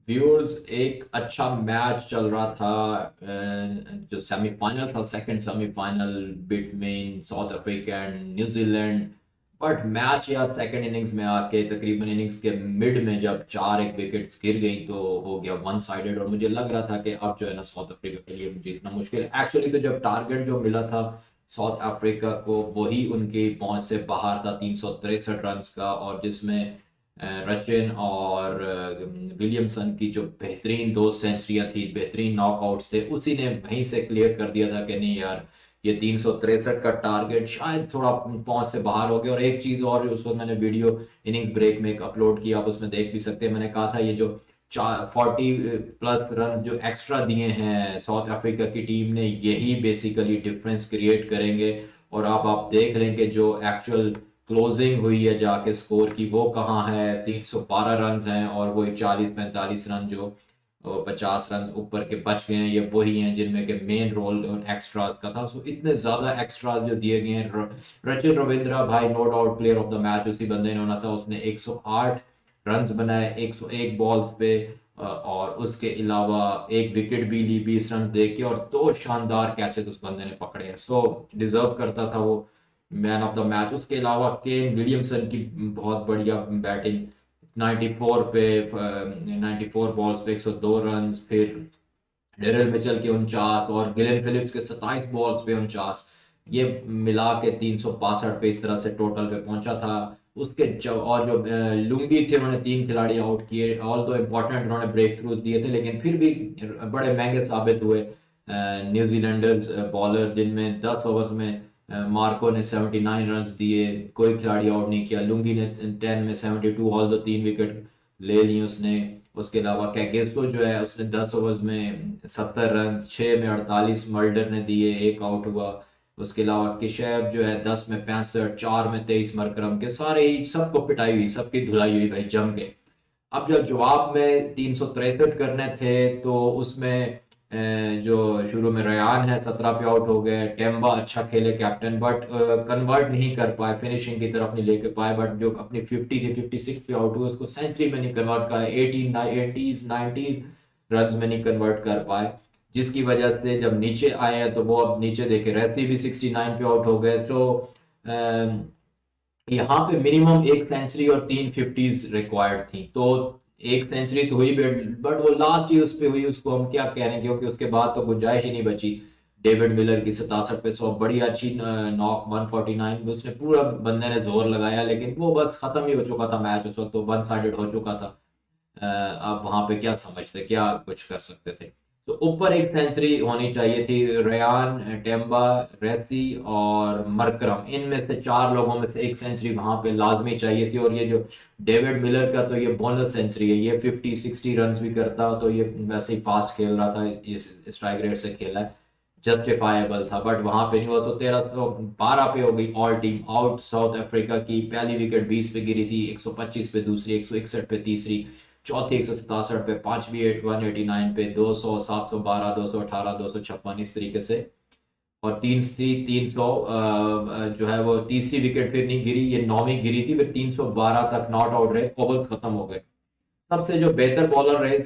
Viewers, एक अच्छा match चल रहा था। जो सेमीफाइनल था, second semifinal between south Africa and New Zealand. But match यार सेकंड इनिंग्स में आके तकरीबन इनिंग्स के मिड में जब 4 एक विकेट्स गिर गई तो हो गया वन साइडेड, और मुझे लग रहा था कि अब जो है ना साउथ अफ्रीका के लिए जीतना मुश्किल है। एक्चुअली तो जब टारगेट जो मिला था साउथ अफ्रीका को, वही उनकी पहुंच से बाहर था, 363 रन का। और जिसमें रचिन और विलियमसन की जो बेहतरीन दो सेंचुरियां थी, बेहतरीन नॉकआउट्स थे, उसी ने वहीं से क्लियर कर दिया था कि नहीं यार, ये 363 का टारगेट शायद थोड़ा पहुंच से बाहर हो गया। और एक चीज और, उस वक्त मैंने वीडियो इनिंग्स ब्रेक में एक अपलोड किया, आप उसमें देख भी सकते हैं। मैंने कहा था ये जो 40+ रन जो एक्स्ट्रा दिए हैं साउथ अफ्रीका की टीम ने, यही बेसिकली डिफरेंस क्रिएट करेंगे। और अब आप देख लेंगे जो एक्चुअल क्लोजिंग हुई है जाके स्कोर की, वो कहाँ है। 312 रन हैं, और वही 40-45 रन जो 50 रन ऊपर के बच गए हैं, ये वही हैं जिनमें के मेन रोल एक्स्ट्राज का था। सो इतने ज्यादा एक्स्ट्राज जो दिए गए हैं। रचिन रविंद्रा भाई no doubt player of the match उसी बंदे ने होना था। उसने 108 रन बनाए 101 बॉल्स पे, और उसके अलावा एक विकेट भी ली 20 रन दे के, और दो शानदार कैचेस उस बंदे ने पकड़े हैं। सो डिजर्व करता था वो मैन ऑफ द मैच। उसके अलावा केन विलियमसन की बहुत बढ़िया बैटिंग, 94 पे 94 बॉल्स पे 102 रन। फिर डेरिल मिचेल के 49, और गिलेन फिलिप्स के 27 बॉल्स पे 49, ये मिला के 362 पे इस तरह से टोटल पे पहुंचा था। उसके और जो लुंगी थे, उन्होंने 3 खिलाड़ी आउट किए। ऑल दो इम्पोर्टेंट उन्होंने ब्रेक थ्रूज दिए थे, लेकिन फिर भी बड़े महंगे साबित हुए न्यूजीलैंडर्स बॉलर, जिनमें 10 ओवर्स में मार्को ने 79 रन दिए, कोई खिलाड़ी आउट नहीं किया। लुंगी ने 10 में 72, ऑल दो 3 विकेट ले ली उसने। उसके अलावा कैगिसो जो है, उसने 10 ओवर्स में 70 रन, 6 में 48 मल्डर ने दिए, एक आउट हुआ। उसके अलावा किशैब जो है 10 में 65, 4 में 23 मरकरम के, सारे ही सबको पिटाई हुई, सबकी धुलाई हुई भाई जम के। अब जब जवाब में 363 करने थे, तो उसमें जो शुरू में रयान है 17 पे आउट हो गए। टेम्बा अच्छा खेले कैप्टन, बट कन्वर्ट नहीं कर पाए, फिनिशिंग की तरफ नहीं लेके पाए। बट जो अपनी 50 थी 56 पे आउट हुए, उसको सेंचुरी में नहीं कन्वर्ट कर, 18 90 रन में नहीं कन्वर्ट कर पाए। जिसकी वजह से जब नीचे आए हैं, तो वो अब नीचे देखे, रेस्टी भी 69 पे आउट हो गए। तो यहाँ पे मिनिमम एक सेंचुरी और 3 50s रिक्वायर्ड थी। तो एक सेंचुरी तो हुई, बट वो लास्ट ही उस पे हुई, उसको हम क्या कह रहे हैं, क्योंकि उसके बाद तो गुंजाइश ही नहीं बची। डेविड मिलर की 67 पे 100, बड़ी अच्छी नॉक 149 में उसने पूरा बंदे ने जोर लगाया, लेकिन वो बस खत्म ही हो चुका था मैच उस वक्त, तो वन साइडेड हो चुका था। अब वहां पे क्या समझते, क्या कुछ कर सकते थे। तो ऊपर एक सेंचुरी होनी चाहिए थी। रेयान, टेम्बा, रेसी और मरकरम, इनमें से 4 लोगों में से एक सेंचुरी वहां पे लाजमी चाहिए थी। और ये जो डेविड मिलर का, तो ये बोनस सेंचुरी है। ये 50-60 रन भी करता तो ये वैसे ही फास्ट खेल रहा था, इस स्ट्राइक रेट से खेला है, जस्टिफाइबल था। बट वहां पे नहीं हुआ। तो 1312 पे हो गई all team out south Africa की। पहली विकेट 20 पे गिरी थी, 125 पे दूसरी, 161 पे तीसरी, चौथी 167 पे, पांचवी 189 पे, 200, 712, 218, 256, इस तरीके से। और 300 जो है वो तीसरी विकेट फिर नहीं गिरी, ये नौवीं गिरी थी। फिर 312 तक नॉट आउट रहे, ओवर्स खत्म हो गए। सबसे जो बेहतर बॉलर रहे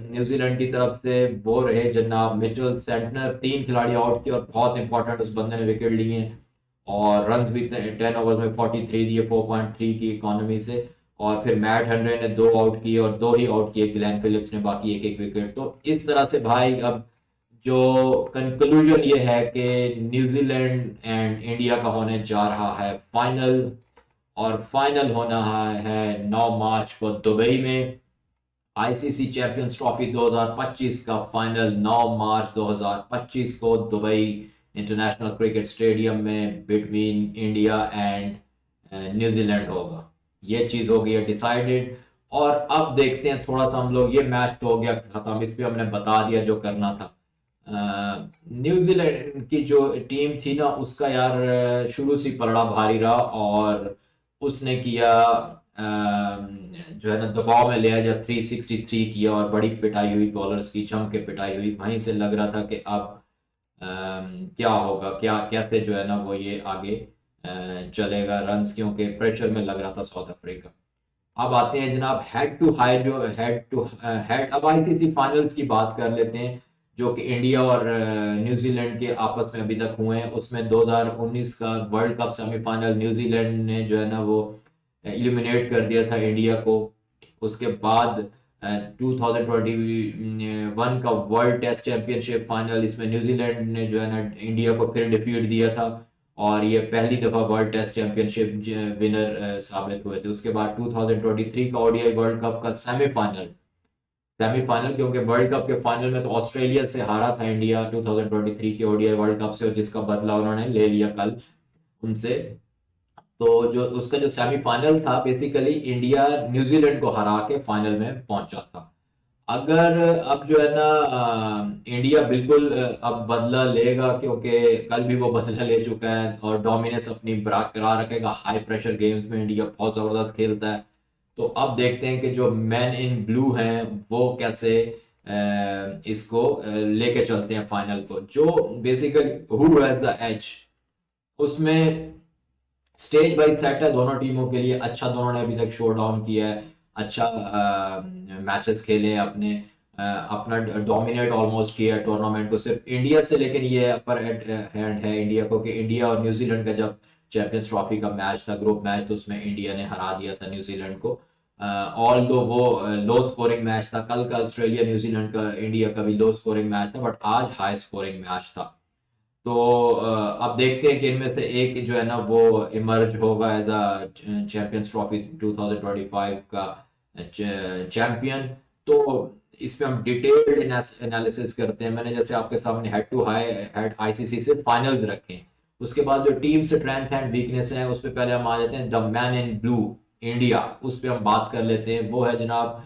न्यूजीलैंड की तरफ से, वो रहे जनाब मिचेल सेंटनर। 3 खिलाड़ी आउट किए, और बहुत इंपॉर्टेंट उस बंदे ने विकेट लिए हैं। और रन्स भी 10 ओवर्स में 43 दिए, 4.3 की इकोनॉमी से। और फिर मैट हेनरी ने 2 आउट किए, और दो ही आउट किए ग्लेन फिलिप्स ने, बाकी एक एक विकेट। तो इस तरह से भाई, अब जो कंक्लूजन ये है कि न्यूजीलैंड एंड इंडिया का होने जा रहा है फाइनल। और फाइनल होना है 9 मार्च को दुबई में। आईसीसी चैंपियंस ट्रॉफी 2025 का फाइनल 9 मार्च 2025 को दुबई इंटरनेशनल क्रिकेट स्टेडियम में बिटवीन इंडिया एंड न्यूजीलैंड होगा। ये चीज हो गई है डिसाइडेड। और अब देखते हैं, थोड़ा सा हम लोग, ये मैच तो हो गया खत्म, इस पे हमने बता दिया जो करना था। न्यूजीलैंड की जो टीम थी ना, उसका यार शुरू से पलड़ा भारी रहा। और उसने किया जो है ना दबाव में लिया, जब 363 किया, और बड़ी पिटाई हुई, बॉलर्स की जम के पिटाई हुई। वहीं से लग रहा था कि अब क्या होगा, क्या कैसे जो है ना वो ये आगे चलेगा रन्स, क्योंकि प्रेशर में लग रहा था साउथ अफ्रीका। अब आते हैं जनाब हेड टू हाई, जो हेड टू हेड, अब आईसीसी फाइनल्स की बात कर लेते हैं जो कि इंडिया और न्यूजीलैंड के आपस में अभी तक हुए हैं। उसमें 2019 का वर्ल्ड कप सेमीफाइनल न्यूजीलैंड ने जो है ना वो इलिमिनेट कर दिया था इंडिया को। उसके बाद 2021 का वर्ल्ड टेस्ट चैंपियनशिप फाइनल, इसमें न्यूजीलैंड ने जो है ना इंडिया को फिर डिफीट दिया था और ये पहली दफा वर्ल्ड टेस्ट चैंपियनशिप विनर साबित हुए थे। उसके बाद 2023 का ओडीआई वर्ल्ड कप का सेमीफाइनल, सेमीफाइनल क्योंकि वर्ल्ड कप के फाइनल में तो ऑस्ट्रेलिया से हारा था इंडिया 2023 के ओडीआई वर्ल्ड कप से, और जिसका बदला उन्होंने ले लिया कल उनसे। तो जो उसका जो सेमीफाइनल था, बेसिकली इंडिया न्यूजीलैंड को हरा के फाइनल में पहुंचा था। अगर अब जो है ना इंडिया बिल्कुल अब बदला लेगा, क्योंकि कल भी वो बदला ले चुका है और डोमिनेंस अपनी बरकरार रखेगा। हाई प्रेशर गेम्स में इंडिया बहुत जबरदस्त खेलता है। तो अब देखते हैं कि जो मैन इन ब्लू हैं वो कैसे इसको लेके चलते हैं फाइनल को। जो basically who has the edge, उसमें स्टेज वाइज सेट है दोनों टीमों के लिए। अच्छा, दोनों ने अभी तक शो डाउन किया है, अच्छा मैचेस खेले हैं अपने, अपना डोमिनेट ऑलमोस्ट किया है टूर्नामेंट को सिर्फ इंडिया से। लेकिन ये अपर हैंड है इंडिया को कि इंडिया और न्यूजीलैंड का जब चैंपियंस ट्रॉफी का मैच था, ग्रुप मैच, तो उसमें इंडिया ने हरा दिया था न्यूजीलैंड को। ऑल दो वो लो स्कोरिंग मैच था। कल का ऑस्ट्रेलिया न्यूजीलैंड का, इंडिया का भी लो स्कोरिंग मैच था, बट आज हाई स्कोरिंग मैच था। तो अब देखते हैं कि इनमें से एक जो है ना वो इमर्ज होगा एज अ चैंपियंस ट्रॉफी 2025 का चैंपियन। तो इसमें हम डिटेल्ड एनालिसिस करते हैं। मैंने जैसे आपके सामने head to high head ICC से फाइनल्स रखे हैं। उसके बाद जो टीम स्ट्रेंथ एंड वीकनेस है उस पर पहले हम आ जाते हैं। The man in blue India, उस पर हम बात कर लेते हैं। वो है जनाब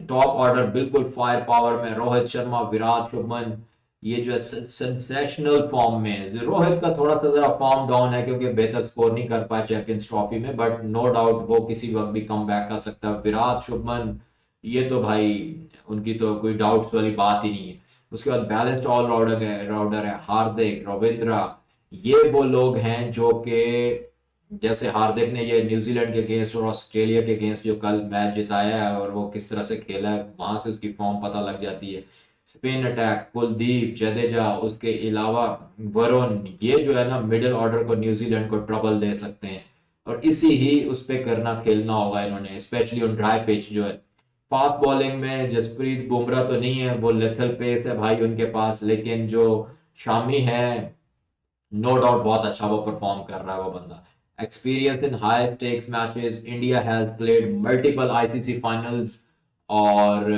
टॉप ऑर्डर, बिल्कुल फायर पावर में रोहित शर्मा, विराट, शुभमन। ये जो है सेंसेशनल फॉर्म में है। रोहित का थोड़ा सा जरा फॉर्म डाउन है क्योंकि बेहतर स्कोर नहीं कर पाया चैंपियंस ट्रॉफी में, बट नो डाउट वो किसी वक्त भी कम बैक कर सकता है। विराट, शुभमन, ये तो भाई उनकी तो कोई डाउट्स वाली बात ही नहीं है। उसके बाद बैलेंस्ड ऑलराउंडर है हार्दिक, रविंद्रा। ये वो लोग हैं जो कि जैसे हार्दिक ने ये न्यूजीलैंड के अगेंस्ट और ऑस्ट्रेलिया के अगेंस्ट जो कल मैच जिताया है और वो किस तरह से खेला है, वहां से उसकी फॉर्म पता लग जाती है। स्पिन अटैक कुलदीप, जडेजा, उसके अलावा वरुण, ये जो है ना मिडिल ऑर्डर को न्यूजीलैंड को ट्रबल दे सकते हैं। और इसी ही उस पे करना खेलना होगा इन्होंने, स्पेशली ऑन ड्राई पिच जो है। फास्ट बॉलिंग में जसप्रीत बुमराह तो नहीं है, वो लेथल पेस है भाई उनके पास, लेकिन जो शामी है नो डाउट बहुत अच्छा वो परफॉर्म कर रहा है वो बंदा। Experience in high stakes matches, India has played multiple ICC finals. और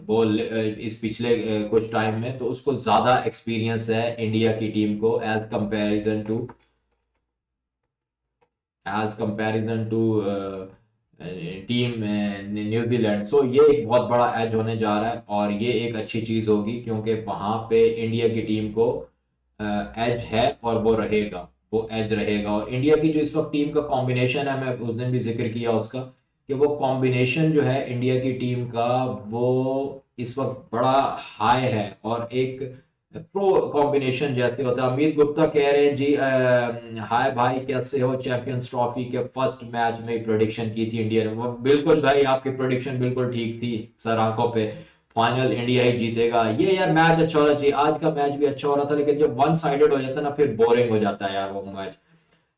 वो इस पिछले कुछ टाइम में तो उसको ज्यादा एक्सपीरियंस है इंडिया की टीम को as comparison to team New Zealand. So ये एक बहुत बड़ा एज होने जा रहा है और ये एक अच्छी चीज होगी क्योंकि वहां पे इंडिया की टीम को एज है और वो रहेगा, वो एज रहेगा। और इंडिया की जो इस वक्त टीम का कॉम्बिनेशन है, मैं उस दिन भी जिक्र किया उसका, कि वो कॉम्बिनेशन जो है इंडिया की टीम का वो इस वक्त बड़ा हाई है और एक प्रो कॉम्बिनेशन जैसे होता है। अमित गुप्ता कह रहे हैं जी हाय भाई कैसे हो, चैंपियंस ट्रॉफी के फर्स्ट मैच में प्रोडिक्शन की थी इंडिया ने। वो बिल्कुल भाई आपकी प्रोडिक्शन बिल्कुल ठीक थी सर, आंखों पे। फाइनल इंडिया ही जीतेगा। ये यार मैच अच्छा होना चाहिए, आज का मैच भी अच्छा हो रहा था, लेकिन जब वन साइडेड हो जाता है ना फिर बोरिंग हो जाता है यार वो match.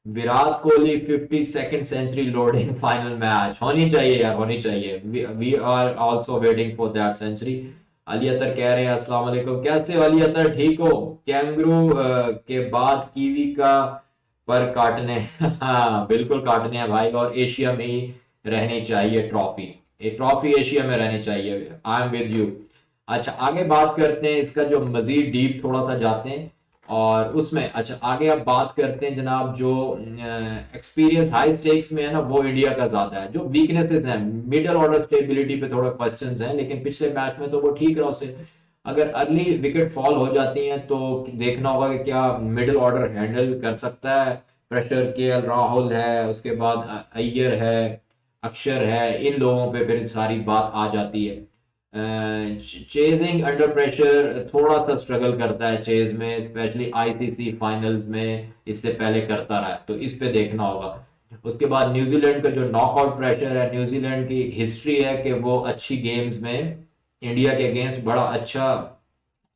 Virat Kohli 52nd century loading final match होनी चाहिए यार, होनी चाहिए। We are also waiting for that century. Ali Atar कह रहे हैं अस्सलाम वालेकुम, कैसे हो अली अतर, ठीक हो? कैंगरू के बाद कीवी का पर काटने हाँ बिल्कुल काटने हैं भाई, और एशिया में ही रहनी चाहिए ट्रॉफी। ये ट्रॉफी एशिया में रहनी चाहिए। I am with you. अच्छा आगे बात करते हैं इसका जो मजीद डीप थोड़ा सा जाते हैं और उसमें अच्छा आगे अब बात करते हैं जनाब जो एक्सपीरियंस हाई स्टेक्स में है ना वो इंडिया का ज्यादा है। जो वीकनेसेस हैं मिडिल ऑर्डर स्टेबिलिटी पे थोड़ा क्वेश्चंस हैं, लेकिन पिछले मैच में तो वो ठीक रहा उससे। अगर अर्ली विकेट फॉल हो जाती हैं तो देखना होगा कि क्या मिडिल ऑर्डर हैंडल कर सकता है प्रेशर। केएल राहुल है, उसके बाद अय्यर है, अक्षर है, इन लोगों पे फिर सारी बात आ जाती है। चेजिंग अंडर प्रेशर थोड़ा सा स्ट्रगल करता है चेज में, स्पेशली आईसीसी फाइनल्स में इससे पहले करता रहा है, तो इस पे देखना होगा। उसके बाद न्यूजीलैंड का जो नॉकआउट प्रेशर है, न्यूजीलैंड की हिस्ट्री है कि वो अच्छी गेम्स में इंडिया के अगेंस्ट बड़ा अच्छा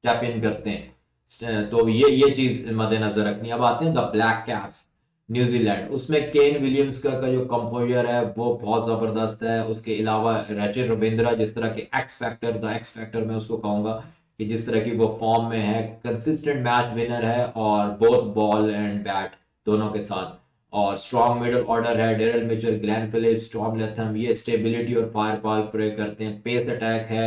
स्टेप इन करते हैं। तो ये चीज मद्देनजर रखनी है। अब आते हैं द ब्लैक कैप्स न्यूजीलैंड, उसमें केन विलियम्स का जो कंपोजर है वो बहुत जबरदस्त है। उसके अलावा रचिन रविंद्रा जिस तरह के x factor, the x factor मैं उसको कहूंगा कि जिस तरह की वो फॉर्म में है, कंसिस्टेंट मैच विनर है और बोथ बॉल एंड बैट दोनों के साथ। और स्ट्रॉन्ग मिडल ऑर्डर है, Daryl Mitchell, Glenn Phillips, Tom Latham, ये स्टेबिलिटी और फायर पावर प्ले करते हैं। पेस अटैक है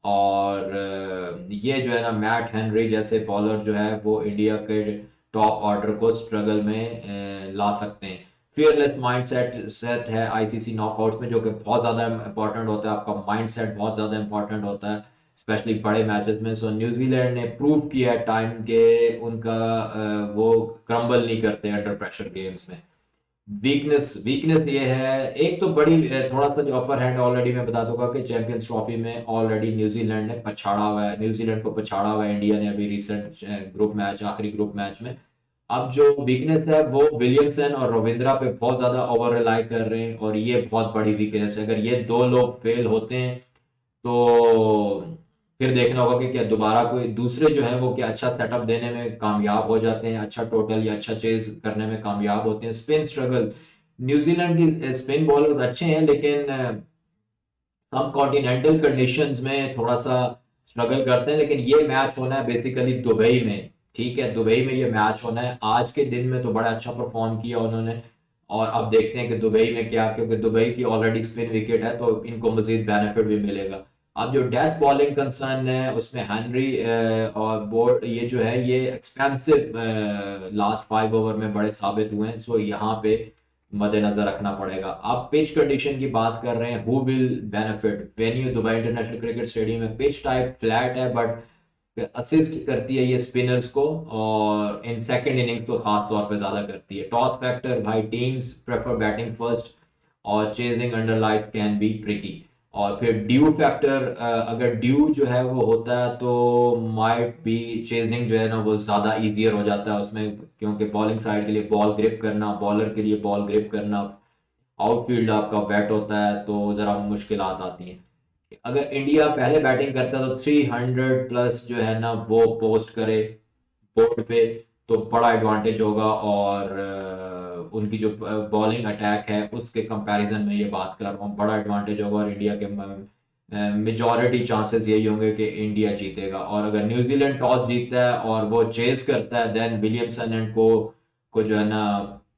और ये जो है ना मैट हेनरी जैसे बॉलर जो है वो इंडिया के टॉप ऑर्डर को स्ट्रगल में ला सकते हैं। फियरलेस माइंडसेट सेट है आईसीसी नॉकआउट्स में, जो कि बहुत ज़्यादा इंपॉर्टेंट होता है। आपका माइंडसेट बहुत ज़्यादा इंपॉर्टेंट होता है स्पेशली बड़े मैचेस में। सो न्यूजीलैंड ने प्रूव किया है टाइम के उनका वो क्रम्बल नहीं करते अंडर प्रेशर गेम्स में। वीकनेस वीकनेस ये है एक तो बड़ी थोड़ा सा जो अपर हैंड ऑलरेडी मैं बता दूंगा कि चैंपियंस ट्रॉफी में ऑलरेडी न्यूजीलैंड ने पछाड़ा हुआ है, न्यूजीलैंड को पछाड़ा हुआ है इंडिया ने अभी रिसेंट ग्रुप मैच, आखिरी ग्रुप मैच में। अब जो वीकनेस है वो विलियमसन और रविंद्रा पे बहुत ज्यादा ओवर रिलाई कर रहे हैं और ये बहुत बड़ी वीकनेस है। अगर ये दो लोग फेल होते हैं तो फिर देखना होगा कि क्या दोबारा कोई दूसरे जो है वो क्या अच्छा सेटअप देने में कामयाब हो जाते हैं, अच्छा टोटल या अच्छा चेज करने में कामयाब होते हैं। स्पिन स्ट्रगल, न्यूजीलैंड की स्पिन बॉलर्स अच्छे हैं लेकिन सब कॉन्टिनेंटल कंडीशंस में थोड़ा सा स्ट्रगल करते हैं। लेकिन ये मैच होना है बेसिकली दुबई में, ठीक है, दुबई में ये मैच होना है। आज के दिन में तो बड़ा अच्छा परफॉर्म किया उन्होंने और अब देखते हैं कि दुबई में क्या, क्योंकि दुबई की ऑलरेडी स्पिन विकेट है तो इनको मजीद बेनिफिट भी मिलेगा। अब जो डेथ बॉलिंग कंसर्न है उसमें हेनरी और बोर्ड ये जो है ये एक्सपेंसिव लास्ट 5 ओवर में बड़े साबित हुए हैं। सो यहाँ पे मद्देनजर रखना पड़ेगा। अब पिच कंडीशन की बात कर रहे हैं, who will benefit. Venue Dubai international cricket stadium में पिच टाइप फ्लैट है बट असिस्ट करती है ये स्पिनर्स को और इन सेकंड इनिंग्स को खास तौर पे ज्यादा करती है। टॉस फैक्टर भाई, टीम्स प्रेफर बैटिंग फर्स्ट और chasing under life can be tricky. और फिर ड्यू फैक्टर, अगर ड्यू जो है वो होता है तो माइट बी चेजिंग जो है ना वो ज़्यादा इजियर हो जाता है उसमें, क्योंकि बॉलिंग साइड के लिए बॉल ग्रिप करना, बॉलर के लिए बॉल ग्रिप करना, आउटफील्ड आपका वेट होता है तो ज़रा मुश्किलात आती हैं। अगर इंडिया पहले बैटिंग करता है तो 300 प्लस जो है ना वो पोस्ट करे बोर्ड पे तो बड़ा एडवांटेज होगा। और उनकी जो बॉलिंग अटैक है उसके कंपैरिजन में ये बात कर रहा हूँ, बड़ा एडवांटेज होगा और इंडिया के मेजॉरिटी चांसेस यही होंगे कि इंडिया जीतेगा। और अगर न्यूजीलैंड टॉस जीतता है और वो चेस करता है देन विलियमसन एंड को जो है ना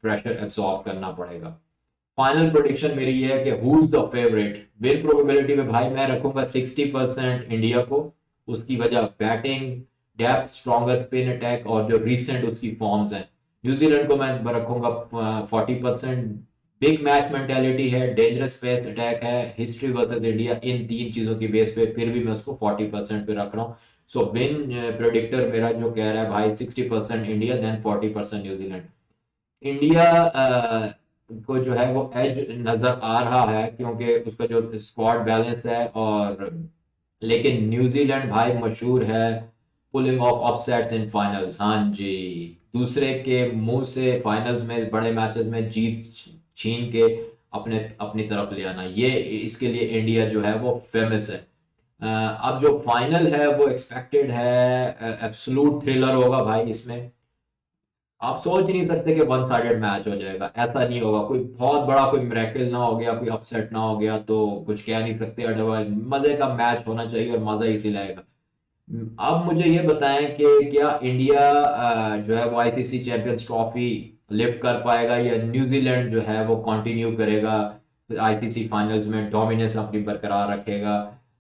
प्रेशर एब्सॉर्ब करना पड़ेगा। फाइनल प्रोडिक्शन मेरी ये है कि who is the favourite. Win probability में भाई मैं रखूंगा 60% इंडिया को। उसकी वजह batting depth, stronger spin attack और जो रिसेंट उसकी फॉर्म्स हैं। न्यूजीलैंड को मैं रखूंगा 40%। बिग मैच मेंटेलिटी है, डेंजरस पेस अटैक है, हिस्ट्री वर्सेस इंडिया, इन तीन चीजों की बेस पे फिर भी मैं उसको 40% पे रख रहा हूँ। सो विन प्रेडिक्टर मेरा जो कह रहा है भाई 60% इंडिया देन 40% न्यूजीलैंड। इंडिया को जो है वो एज नजर आ रहा है क्योंकि उसका जो स्क्वाड बैलेंस है और लेकिन न्यूजीलैंड भाई मशहूर है pulling of upsets in finals. हाँ जी, दूसरे के मुंह से फाइनल्स में बड़े मैचेस में जीत छीन के अपने अपनी तरफ ले आना, ये इसके लिए इंडिया जो है वो फेमस है। अब जो फाइनल है वो एक्सपेक्टेड है एब्सोल्यूट थ्रिलर होगा भाई। इसमें आप सोच नहीं सकते कि वन साइडेड मैच हो जाएगा, ऐसा नहीं होगा। कोई बहुत बड़ा कोई मिरेकल ना हो गया, कोई अपसेट ना हो गया तो कुछ कह नहीं सकते। अदरवाइज मजे का मैच होना चाहिए और मजा इसी लाएगा। अब मुझे ये बताएं कि क्या इंडिया जो है वो आईसीसी चैंपियंस ट्रॉफी लिफ्ट कर पाएगा या न्यूजीलैंड जो है वो कंटिन्यू करेगा आईसीसी फाइनल्स में डोमिनेंस अपनी बरकरार रखेगा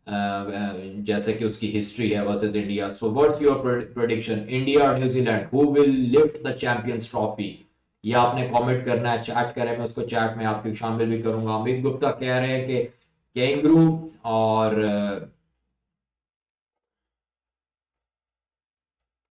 जैसे कि उसकी हिस्ट्री है versus India. So what's your prediction, India और New Zealand, who will lift the Champions Trophy? ये आपने कमेंट करना है, चैट करें, मैं उसको चैट में आपके शामिल भी करूंगा। अमित गुप्ता कह रहे हैं कि कैंगरू और